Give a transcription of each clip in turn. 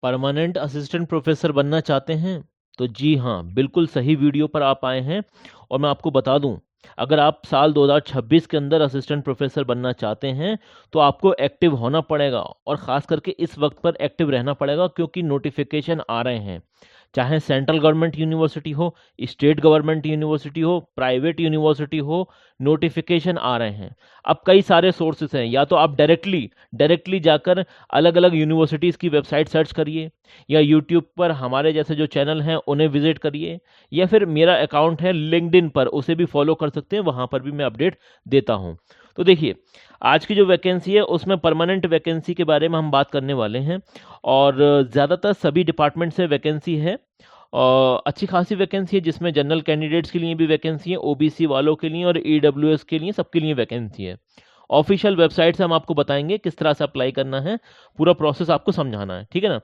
Permanent assistant professor बनना चाहते हैं तो जी हाँ, बिल्कुल सही वीडियो पर आप आए हैं। और मैं आपको बता दूं, अगर आप साल 2026 के अंदर असिस्टेंट प्रोफेसर बनना चाहते हैं तो आपको एक्टिव होना पड़ेगा, और ख़ास करके इस वक्त पर एक्टिव रहना पड़ेगा क्योंकि नोटिफिकेशन आ रहे हैं। चाहे सेंट्रल गवर्नमेंट यूनिवर्सिटी हो, स्टेट गवर्नमेंट यूनिवर्सिटी हो, प्राइवेट यूनिवर्सिटी हो, नोटिफिकेशन आ रहे हैं। अब कई सारे सोर्सेस हैं, या तो आप डायरेक्टली जाकर अलग अलग यूनिवर्सिटीज़ की वेबसाइट सर्च करिए, या यूट्यूब पर हमारे जैसे जो चैनल हैं उन्हें विजिट करिए, या फिर मेरा अकाउंट है लिंक्डइन पर, उसे भी फॉलो कर सकते हैं, वहाँ पर भी मैं अपडेट देता हूँ। तो देखिए, आज की जो वैकेंसी है उसमें परमानेंट वैकेंसी के बारे में हम बात करने वाले हैं, और ज़्यादातर सभी डिपार्टमेंट से वैकेंसी है। अच्छी खासी वैकेंसी है, जिसमें जनरल कैंडिडेट्स के लिए भी वैकेंसी है, ओबीसी वालों के लिए और ईडब्ल्यूएस के लिए, सबके लिए वैकेंसी है। ऑफिशियल वेबसाइट से हम आपको बताएंगे किस तरह से अप्लाई करना है, पूरा प्रोसेस आपको समझाना है, ठीक है ना।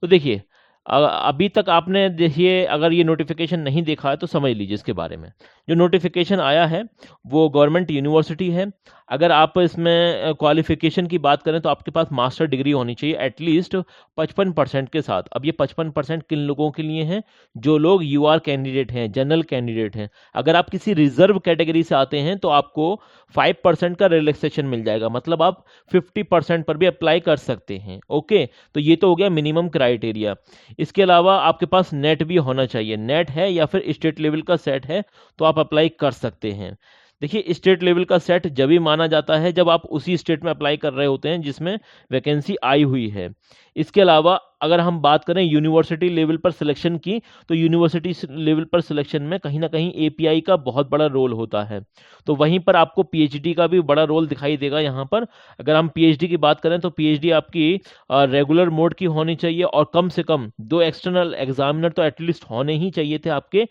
तो देखिए, अभी तक आपने देखिए, अगर ये नोटिफिकेशन नहीं देखा है तो समझ लीजिए इसके बारे में। जो नोटिफिकेशन आया है वो गवर्नमेंट यूनिवर्सिटी है। अगर आप इसमें क्वालिफिकेशन की बात करें तो आपके पास मास्टर डिग्री होनी चाहिए एटलीस्ट 55% के साथ। अब ये 55% किन लोगों के लिए हैं? जो लोग यूआर कैंडिडेट हैं, जनरल कैंडिडेट हैं। अगर आप किसी रिजर्व कैटेगरी से आते हैं तो आपको 5% का रिलैक्सेशन मिल जाएगा, मतलब आप 50% पर भी अप्लाई कर सकते हैं। ओके, तो ये तो हो गया मिनिमम क्राइटेरिया। इसके अलावा आपके पास नेट भी होना चाहिए। नेट है या फिर स्टेट लेवल का सेट है तो आप अप्लाई कर सकते हैं। देखिए, स्टेट लेवल का सेट जब भी माना जाता है जब आप उसी स्टेट में अप्लाई कर रहे होते हैं जिसमें वैकेंसी आई हुई है। इसके अलावा अगर हम बात करें यूनिवर्सिटी लेवल पर सिलेक्शन की, तो यूनिवर्सिटी लेवल पर सिलेक्शन में कहीं ना कहीं एपीआई का बहुत बड़ा रोल होता है। तो वहीं पर आपको पीएचडी का भी बड़ा रोल दिखाई देगा। यहाँ पर अगर हम पीएचडी की बात करें तो पीएचडी आपकी रेगुलर मोड की होनी चाहिए, और कम से कम 2 एक्सटर्नल एग्जामिनर तो एटलीस्ट होने ही चाहिए थे आपके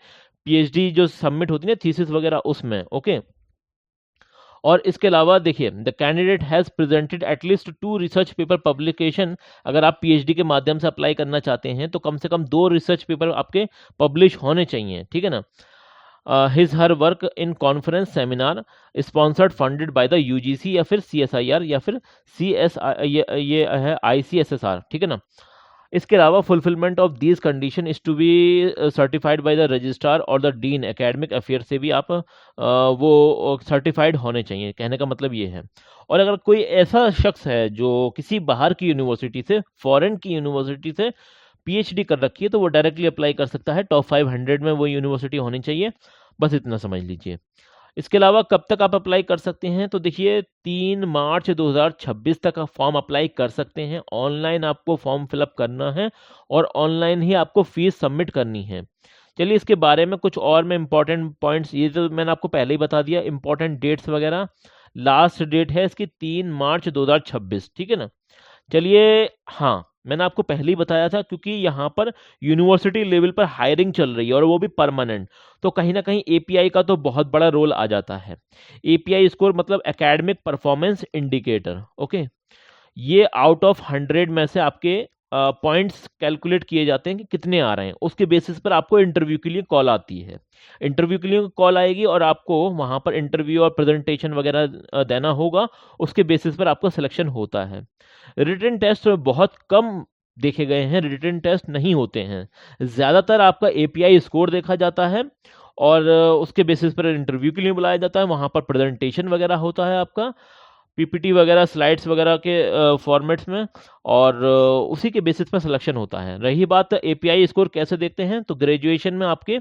पीएचडी जो सबमिट होती है थीसिस वगैरह उसमें। ओके, और इसके अलावा देखिए, the candidate has presented at least 2 research paper publication. अगर आप पीएचडी के माध्यम से अप्लाई करना चाहते हैं तो कम से कम 2 रिसर्च पेपर आपके पब्लिश होने चाहिए, ठीक है ना। His her work in conference seminar sponsored funded by the UGC या फिर सीएसआईआर या फिर सीएस, ये है आईसीएसएसआर, ठीक है ना। इसके अलावा fulfilment of these condition is to be certified by the registrar और द डीन एकेडमिक अफेयर से भी आप वो सर्टिफाइड होने चाहिए। कहने का मतलब ये है। और अगर कोई ऐसा शख्स है जो किसी बाहर की यूनिवर्सिटी से, फॉरेन की यूनिवर्सिटी से पीएचडी कर रखी है, तो वो डायरेक्टली अप्लाई कर सकता है। टॉप 500 में वो यूनिवर्सिटी होनी चाहिए, बस इतना समझ लीजिए। इसके अलावा कब तक आप अप्लाई कर सकते हैं? तो देखिए, 3 मार्च 2026 तक आप फॉर्म अप्लाई कर सकते हैं। ऑनलाइन आपको फॉर्म फिलअप करना है और ऑनलाइन ही आपको फीस सबमिट करनी है। चलिए, इसके बारे में कुछ और मैं इंपॉर्टेंट पॉइंट्स, ये तो मैंने आपको पहले ही बता दिया, इंपॉर्टेंट डेट्स वगैरह। लास्ट डेट है इसकी 3 मार्च 2026, ठीक है ना। चलिए, हाँ, मैंने आपको पहले ही बताया था, क्योंकि यहाँ पर यूनिवर्सिटी लेवल पर हायरिंग चल रही है और वो भी परमानेंट, तो कहीं ना कहीं एपीआई का तो बहुत बड़ा रोल आ जाता है। एपीआई स्कोर मतलब एकेडमिक परफॉर्मेंस इंडिकेटर। ओके, ये आउट ऑफ 100 में से आपके पॉइंट्स कैलकुलेट किए जाते हैं कि कितने आ रहे हैं। उसके बेसिस पर आपको इंटरव्यू के लिए कॉल आती है। इंटरव्यू के लिए कॉल आएगी और आपको वहाँ पर इंटरव्यू और प्रेजेंटेशन वगैरह देना होगा। उसके बेसिस पर आपका सिलेक्शन होता है। रिटन टेस्ट बहुत कम देखे गए हैं, रिटन टेस्ट नहीं होते हैं। ज़्यादातर आपका एपीआई स्कोर देखा जाता है और उसके बेसिस पर इंटरव्यू के लिए बुलाया जाता है। वहाँ पर प्रेजेंटेशन वगैरह होता है आपका, पीपीटी वगैरह, स्लाइड्स वगैरह के फॉर्मेट्स में, और उसी के बेसिस पर सिलेक्शन होता है। रही बात एपीआई स्कोर कैसे देखते हैं, तो ग्रेजुएशन में आपके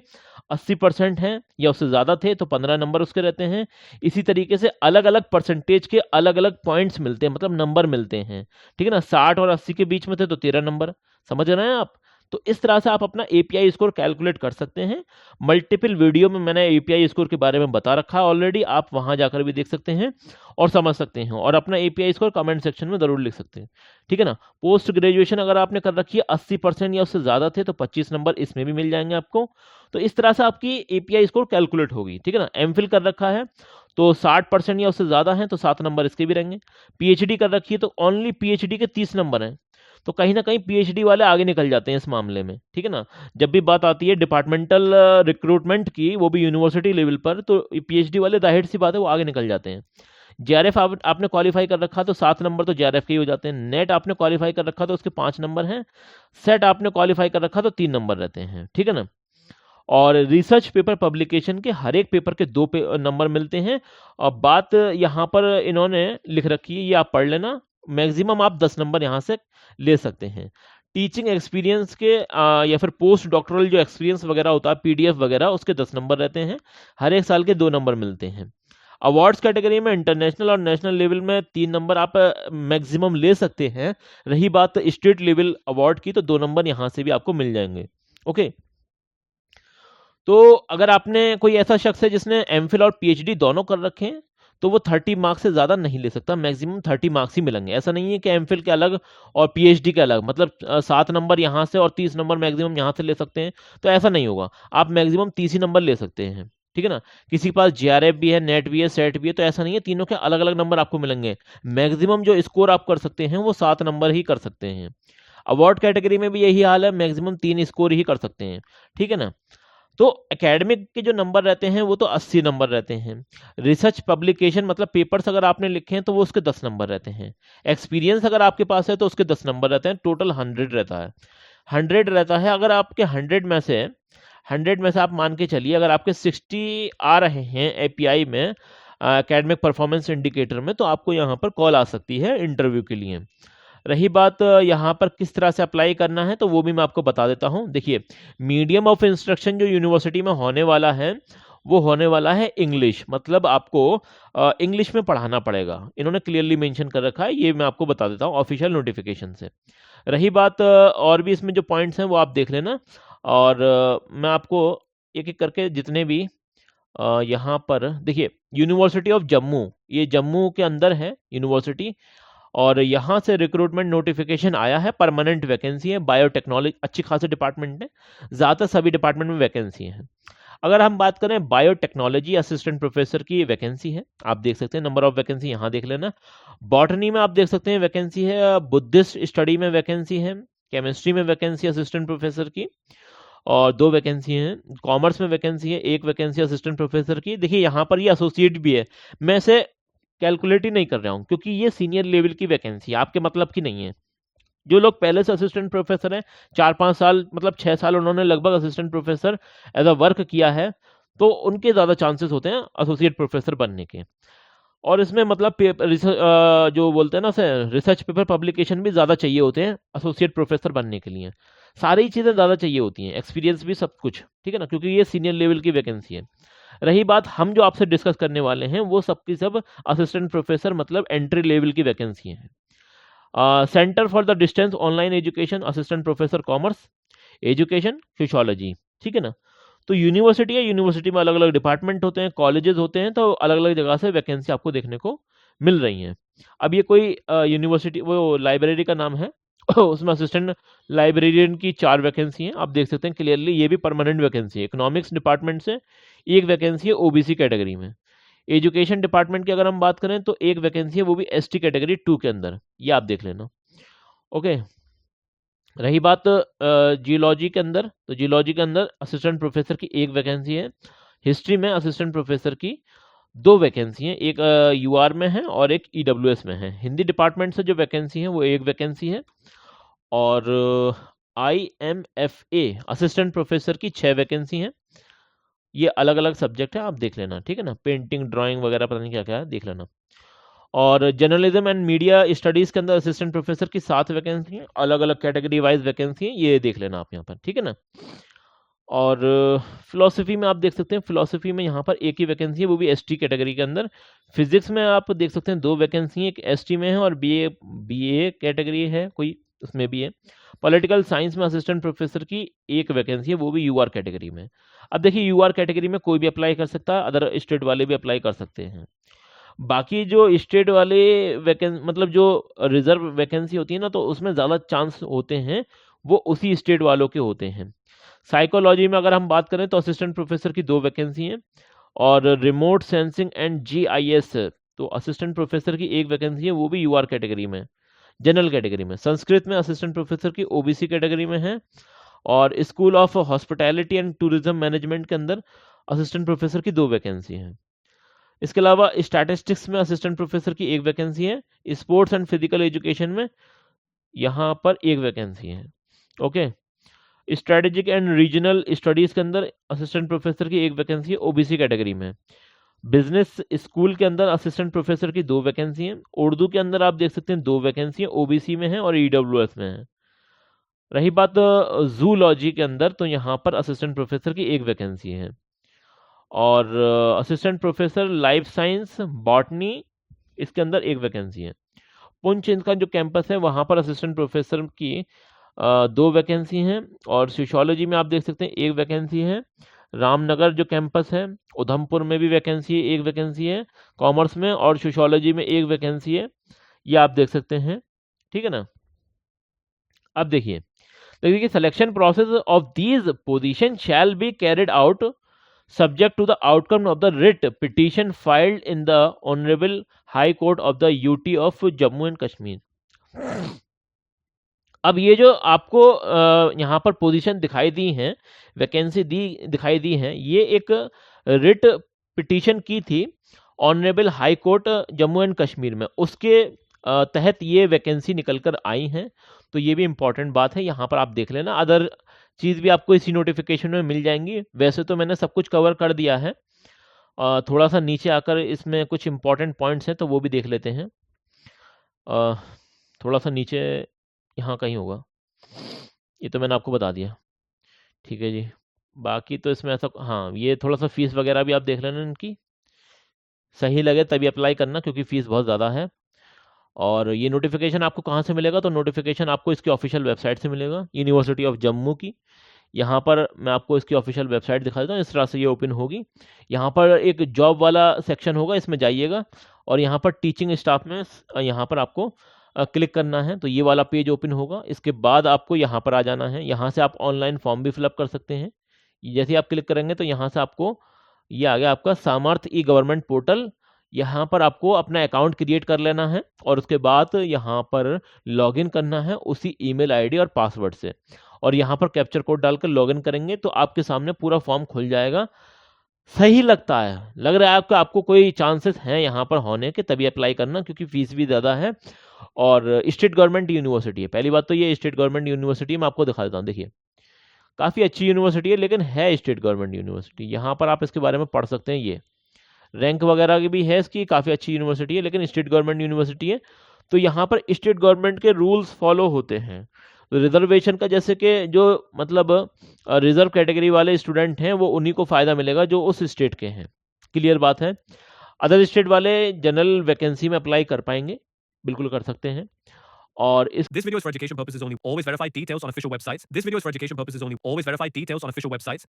80% हैं या उससे ज़्यादा थे तो 15 नंबर उसके रहते हैं। इसी तरीके से अलग अलग परसेंटेज के अलग अलग पॉइंट्स मिलते हैं, मतलब नंबर मिलते हैं, ठीक है ना। 60 और 80 के बीच में थे तो 13 नंबर। समझ रहे हैं आप? तो इस तरह से आप अपना एपीआई स्कोर कैलकुलेट कर सकते हैं। मल्टीपल वीडियो में मैंने एपीआई स्कोर के बारे में बता रखा है ऑलरेडी, आप वहां जाकर भी देख सकते हैं और समझ सकते हैं, और अपना एपीआई स्कोर कमेंट सेक्शन में जरूर लिख सकते हैं, ठीक है ना। पोस्ट ग्रेजुएशन अगर आपने कर रखी है 80% या उससे ज़्यादा थे तो 25 नंबर इसमें भी मिल जाएंगे आपको। तो इस तरह से आपकी एपीआई स्कोर कैलकुलेट होगी, ठीक है ना। एमफिल कर रखा है तो 60% या उससे ज़्यादा हैं तो 7 नंबर इसके भी रहेंगे। पीएचडी कर रखी है तो ओनली पीएचडी के 30 नंबर हैं, तो कहीं ना कहीं पीएचडी वाले आगे निकल जाते हैं इस मामले में, ठीक है ना। जब भी बात आती है डिपार्टमेंटल रिक्रूटमेंट की, वो भी यूनिवर्सिटी लेवल पर, तो पीएचडी वाले जाहिर सी बात है वो आगे निकल जाते हैं। जेआरएफ आपने क्वालिफाई कर रखा तो 7 नंबर तो जेआरएफ के ही हो जाते हैं। नेट आपने क्वालिफाई कर रखा तो उसके 5 नंबर हैं। सेट आपने क्वालिफाई कर रखा तो 3 नंबर रहते हैं, ठीक है ना। और रिसर्च पेपर पब्लिकेशन के हर एक पेपर के 2 नंबर मिलते हैं। और बात यहाँ पर इन्होंने लिख रखी है, ये आप पढ़ लेना, मैक्सिमम आप 10 नंबर यहाँ से ले सकते हैं। टीचिंग एक्सपीरियंस के या फिर पोस्ट डॉक्टरल जो एक्सपीरियंस वगैरह होता है, पीडीएफ वगैरह, उसके 10 नंबर रहते हैं। हर एक साल के 2 नंबर मिलते हैं। अवार्ड्स कैटेगरी में इंटरनेशनल और नेशनल लेवल में 3 नंबर आप मैक्सिमम ले सकते हैं। रही बात स्टेट लेवल अवार्ड की, तो 2 नंबर यहाँ से भी आपको मिल जाएंगे। ओके, तो अगर आपने कोई ऐसा शख्स है जिसने एमफिल और पीएचडी दोनों कर रखे हैं, तो वो 30 मार्क्स से ज़्यादा नहीं ले सकता। मैक्सिमम 30 मार्क्स ही मिलेंगे। ऐसा नहीं है कि एमफिल के अलग और पीएचडी के अलग, मतलब 7 नंबर यहाँ से और 30 नंबर मैक्सिमम यहाँ से ले सकते हैं, तो ऐसा नहीं होगा। आप मैक्सिमम 30 ही नंबर ले सकते हैं, ठीक है ना। किसी के पास जेआरएफ भी है, नेट भी है, सेट भी है, तो ऐसा नहीं है, तीनों के अलग अलग नंबर आपको मिलेंगे। मैक्सिमम जो स्कोर आप कर सकते हैं वो 7 नंबर ही कर सकते हैं। अवार्ड कैटेगरी में भी यही हाल है, मैक्सिमम 3 स्कोर ही कर सकते हैं, ठीक है ना। तो एकेडमिक के जो नंबर रहते हैं वो तो 80 नंबर रहते हैं। रिसर्च पब्लिकेशन मतलब पेपर्स अगर आपने लिखे हैं तो वो उसके 10 नंबर रहते हैं। एक्सपीरियंस अगर आपके पास है तो उसके 10 नंबर रहते हैं। टोटल 100 रहता है, 100 रहता है। अगर आपके 100 में से आप मान के चलिए, अगर आपके 60 आ रहे हैं एपीआई में, एकेडमिक परफॉर्मेंस इंडिकेटर में, तो आपको यहाँ पर कॉल आ सकती है इंटरव्यू के लिए। रही बात यहाँ पर किस तरह से अप्लाई करना है, तो वो भी मैं आपको बता देता हूँ। देखिए, मीडियम ऑफ इंस्ट्रक्शन जो यूनिवर्सिटी में होने वाला है वो होने वाला है इंग्लिश, मतलब आपको इंग्लिश में पढ़ाना पड़ेगा। इन्होंने क्लियरली मेंशन कर रखा है, ये मैं आपको बता देता हूँ ऑफिशियल नोटिफिकेशन से। रही बात और भी इसमें जो पॉइंट्स हैं वो आप देख लेना, और मैं आपको एक एक करके जितने भी यहाँ पर देखिए, यूनिवर्सिटी ऑफ जम्मू, ये जम्मू के अंदर है यूनिवर्सिटी, और यहाँ से रिक्रूटमेंट नोटिफिकेशन आया है। परमानेंट वैकेंसी है, बायोटेक्नोलॉजी अच्छी खासी डिपार्टमेंट है, ज़्यादातर सभी डिपार्टमेंट में वैकेंसी है। अगर हम बात करें बायोटेक्नोलॉजी असिस्टेंट प्रोफेसर की, वैकेंसी है, आप देख सकते हैं, नंबर ऑफ वैकेंसी यहाँ देख लेना। बॉटनी में आप देख सकते हैं वैकेंसी है, बुद्धिस्ट स्टडी में वैकेंसी है, केमिस्ट्री में वैकेंसी असिस्टेंट प्रोफेसर की और 2 वैकेंसी हैं। कॉमर्स में वैकेंसी है, 1 वैकेंसी असिस्टेंट प्रोफेसर की। देखिए यहाँ पर ये एसोसिएट भी है, मैं इसे कैलकुलेट ही नहीं कर रहा हूँ क्योंकि ये सीनियर लेवल की वैकेंसी है, आपके मतलब की नहीं है। जो लोग पहले से असिस्टेंट प्रोफेसर हैं, 4-5 साल मतलब 6 साल उन्होंने लगभग assistant professor as a work किया है, तो उनके ज़्यादा चांसेस होते हैं एसोसिएट प्रोफेसर बनने के। और इसमें मतलब जो बोलते हैं ना सर, रिसर्च पेपर पब्लिकेशन भी ज़्यादा चाहिए होते हैं एसोसिएट प्रोफेसर बनने के लिए। सारी चीज़ें ज़्यादा चाहिए होती हैं, एक्सपीरियंस भी, सब कुछ, ठीक है ना, क्योंकि ये सीनियर लेवल की वैकेंसी है। रही बात हम जो आपसे डिस्कस करने वाले हैं वो सब की सब असिस्टेंट प्रोफेसर मतलब एंट्री लेवल की वैकेंसी है। Centre for the distance online education assistant professor commerce education physiology, ठीक है ना। तो यूनिवर्सिटी है, यूनिवर्सिटी में अलग अलग डिपार्टमेंट होते हैं, कॉलेजेस होते हैं, तो अलग अलग जगह से वैकेंसी आपको देखने को मिल रही हैं। अब ये कोई यूनिवर्सिटी वो लाइब्रेरी का नाम है उसमें असिस्टेंट लाइब्रेरियन की 4 वैकेंसी हैं, आप देख सकते हैं क्लियरली, ये भी परमानेंट वैकेंसी है। इकोनॉमिक्स डिपार्टमेंट से 1 वैकेंसी है ओबीसी कैटेगरी में। एजुकेशन डिपार्टमेंट की अगर हम बात करें तो 1 वैकेंसी है, वो भी एसटी कैटेगरी 2 के अंदर, ये आप देख लेना। ओके, रही बात जियोलॉजी के अंदर, तो जियोलॉजी के अंदर असिस्टेंट प्रोफेसर की 1 वैकेंसी है। हिस्ट्री में असिस्टेंट प्रोफेसर की 2 वैकेंसी हैं, एक यूआर में है और एक ईडब्ल्यूएस में है। हिंदी डिपार्टमेंट से जो वैकेंसी है वो 1 वैकेंसी है। और IMFA असिस्टेंट प्रोफेसर की 6 वैकेंसी हैं। ये अलग अलग सब्जेक्ट है, आप देख लेना, ठीक है ना, पेंटिंग ड्राइंग वगैरह पता नहीं क्या क्या है, देख लेना। और जर्नलिज्म एंड मीडिया स्टडीज़ के अंदर असिस्टेंट प्रोफेसर की 7 वैकेंसी हैं, अलग अलग कैटेगरी वाइज वैकेंसी है, ये देख लेना आप यहाँ पर, ठीक है ना। और फिलोसफी में आप देख सकते हैं, फिलोसफी में यहाँ पर 1 ही वैकेंसी है, वो भी एसटी कैटेगरी के अंदर। फिजिक्स में आप देख सकते हैं 2 वैकेंसी हैं, एक एसटी में है और बीए कैटेगरी है कोई, उसमें भी है। पॉलिटिकल साइंस में असिस्टेंट प्रोफेसर की 1 वैकेंसी है, वो भी यूआर कैटेगरी में। अब देखिए, यूआर कैटेगरी में कोई भी अप्लाई कर सकता है, अदर स्टेट वाले भी अप्लाई कर सकते हैं। बाकी जो स्टेट वाले मतलब जो रिजर्व वैकेंसी होती है ना, तो उसमें ज़्यादा चांस होते हैं, वो उसी स्टेट वालों के होते हैं। साइकोलॉजी में अगर हम बात करें तो असिस्टेंट प्रोफेसर की 2 वैकेंसी हैं, और रिमोट सेंसिंग एंड GIS तो असिस्टेंट प्रोफेसर की 1 वैकेंसी है, वो भी यूआर कैटेगरी में, जनरल कैटेगरी में। संस्कृत में असिस्टेंट प्रोफेसर की ओबीसी कैटेगरी में है। और school of hospitality and tourism management के अंदर असिस्टेंट प्रोफेसर की 2 वैकेंसी हैं। इसके अलावा स्टैटिस्टिक्स में असिस्टेंट प्रोफेसर की एक वैकेंसी है। स्पोर्ट्स एंड फिजिकल एजुकेशन में यहाँ पर एक वैकेंसी है। Okay, strategic and regional studies के अंदर असिस्टेंट प्रोफेसर की एक वैकेंसी है ओबीसी कैटेगरी में। बिजनेस स्कूल के अंदर असिस्टेंट प्रोफेसर की दो वैकेंसी हैं। उर्दू के अंदर आप देख सकते हैं दो वैकेंसी है, ओबीसी में है और ईडब्ल्यूएस में है। रही बात जूलॉजी के अंदर, तो यहाँ पर असिस्टेंट प्रोफेसर की एक वैकेंसी है। और assistant professor life science botany, इसके अंदर एक वैकेंसी है। पुंछ इनका जो कैंपस है वहाँ पर असिस्टेंट प्रोफेसर की दो वैकेंसी हैं। और सोशियोलॉजी में आप देख सकते हैं एक वैकेंसी है। रामनगर जो कैंपस है उधमपुर में भी वैकेंसी है, एक वैकेंसी है कॉमर्स में, और सोशियोलॉजी में एक वैकेंसी है। ये आप देख सकते हैं, ठीक है ना। अब देखिए selection process of these position shall be carried out subject to the outcome of the writ petition filed in the Honorable High Court of the UT of Jammu and Kashmir। अब ये जो आपको यहाँ पर पोजीशन दिखाई दी हैं, vacancy दिखाई दी हैं, ये एक रिट पिटीशन की थी honourable high court Jammu and Kashmir में, उसके तहत ये वैकेंसी निकल कर आई हैं। तो ये भी इंपॉर्टेंट बात है, यहाँ पर आप देख लेना। अदर चीज़ भी आपको इसी नोटिफिकेशन में मिल जाएंगी। वैसे तो मैंने सब कुछ कवर कर दिया है, थोड़ा सा नीचे आकर इसमें कुछ इंपॉर्टेंट पॉइंट्स हैं तो वो भी देख लेते हैं। थोड़ा सा नीचे यहाँ कहीं होगा, ये तो मैंने आपको बता दिया, ठीक है जी। बाकी तो इसमें ऐसा, हाँ, ये थोड़ा सा फीस वगैरह भी आप देख लेना इनकी, सही लगे तभी अप्लाई करना क्योंकि फ़ीस बहुत ज़्यादा है। और ये नोटिफिकेशन आपको कहाँ से मिलेगा, तो नोटिफिकेशन आपको इसकी ऑफिशियल वेबसाइट से मिलेगा, यूनिवर्सिटी ऑफ जम्मू की। यहाँ पर मैं आपको इसकी ऑफिशियल वेबसाइट दिखा देता हूँ, इस तरह से ये ओपन होगी। यहाँ पर एक जॉब वाला सेक्शन होगा, इसमें जाइएगा और यहाँ पर टीचिंग स्टाफ में यहाँ पर आपको क्लिक करना है, तो ये वाला पेज ओपन होगा। इसके बाद आपको यहाँ पर आ जाना है, यहाँ से आप ऑनलाइन फॉर्म भी फिलअप कर सकते हैं। जैसे ही आप क्लिक करेंगे तो यहाँ से आपको ये आ गया आपका सामर्थ ई गवर्नमेंट पोर्टल। यहाँ पर आपको अपना अकाउंट क्रिएट कर लेना है और उसके बाद यहाँ पर लॉगिन करना है उसी ईमेल आईडी और पासवर्ड से, और यहाँ पर कैप्चर कोड डालकर लॉगिन करेंगे तो आपके सामने पूरा फॉर्म खुल जाएगा। सही लगता है, लग रहा है आपको कोई चांसेस हैं यहाँ पर होने के, तभी अप्लाई करना क्योंकि फीस भी ज़्यादा है और स्टेट गवर्नमेंट यूनिवर्सिटी है। पहली बात तो ये स्टेट गवर्नमेंट यूनिवर्सिटी मैं आपको दिखा देता हूँ। देखिए काफ़ी अच्छी यूनिवर्सिटी है, लेकिन है स्टेट गवर्नमेंट यूनिवर्सिटी। यहाँ पर आप इसके बारे में पढ़ सकते हैं, ये रैंक वगैरह की भी है इसकी, काफ़ी अच्छी यूनिवर्सिटी है, लेकिन स्टेट गवर्नमेंट यूनिवर्सिटी है। तो यहाँ पर स्टेट गवर्नमेंट के रूल्स फॉलो होते हैं। तो रिजर्वेशन का जैसे कि जो मतलब रिजर्व कैटेगरी वाले स्टूडेंट हैं वो उन्हीं को फ़ायदा मिलेगा जो उस स्टेट के हैं, क्लियर बात है। अदर स्टेट वाले जनरल वैकेंसी में अप्लाई कर पाएंगे, बिल्कुल कर सकते हैं। और इस This video is for education purposes only. Always verified details on official websites. This video is for education purposes only. Always verified details on official websites.